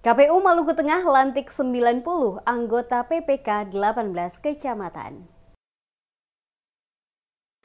KPU Maluku Tengah lantik 90 anggota PPK 18 kecamatan.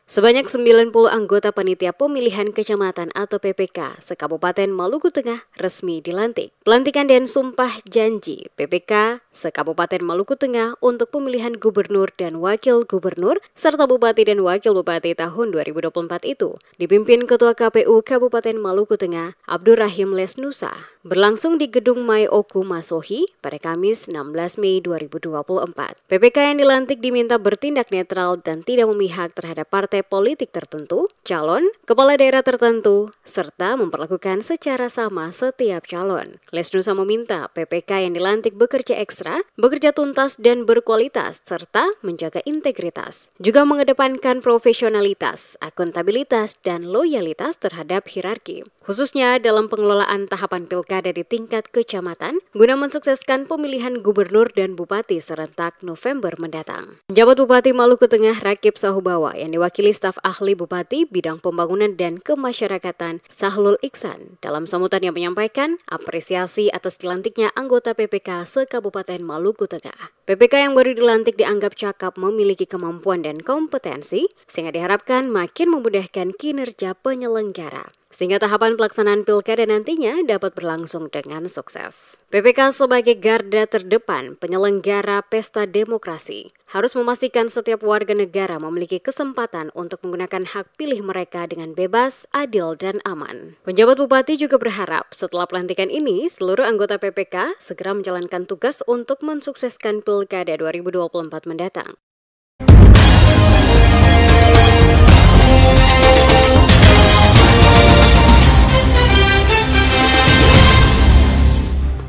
Sebanyak 90 anggota Panitia Pemilihan Kecamatan atau PPK se-Kabupaten Maluku Tengah resmi dilantik. Pelantikan dan sumpah janji PPK se-Kabupaten Maluku Tengah untuk pemilihan gubernur dan wakil gubernur serta bupati dan wakil bupati tahun 2024 itu dipimpin Ketua KPU Kabupaten Maluku Tengah Abdurrahim Lesnusa berlangsung di Gedung Mai Oku Masohi pada Kamis 16 Mei 2024. PPK yang dilantik diminta bertindak netral dan tidak memihak terhadap partai politik tertentu, calon, kepala daerah tertentu, serta memperlakukan secara sama setiap calon. Lesnusa meminta PPK yang dilantik bekerja ekstra, bekerja tuntas dan berkualitas, serta menjaga integritas. Juga mengedepankan profesionalitas, akuntabilitas, dan loyalitas terhadap hierarki, khususnya dalam pengelolaan tahapan pilkada di tingkat kecamatan, guna mensukseskan pemilihan gubernur dan bupati serentak November mendatang. Jabat Bupati Maluku Tengah Rakib Sahubawa yang diwakili staf ahli Bupati Bidang Pembangunan dan Kemasyarakatan Sahlul Iksan dalam sambutannya menyampaikan apresiasi atas dilantiknya anggota PPK se-Kabupaten Maluku Tengah. PPK yang baru dilantik dianggap cakap memiliki kemampuan dan kompetensi sehingga diharapkan makin memudahkan kinerja penyelenggara, sehingga tahapan pelaksanaan pilkada nantinya dapat berlangsung dengan sukses. PPK sebagai garda terdepan penyelenggara pesta demokrasi harus memastikan setiap warga negara memiliki kesempatan untuk menggunakan hak pilih mereka dengan bebas, adil, dan aman. Penjabat Bupati juga berharap setelah pelantikan ini, seluruh anggota PPK segera menjalankan tugas untuk mensukseskan Pilkada 2024 mendatang.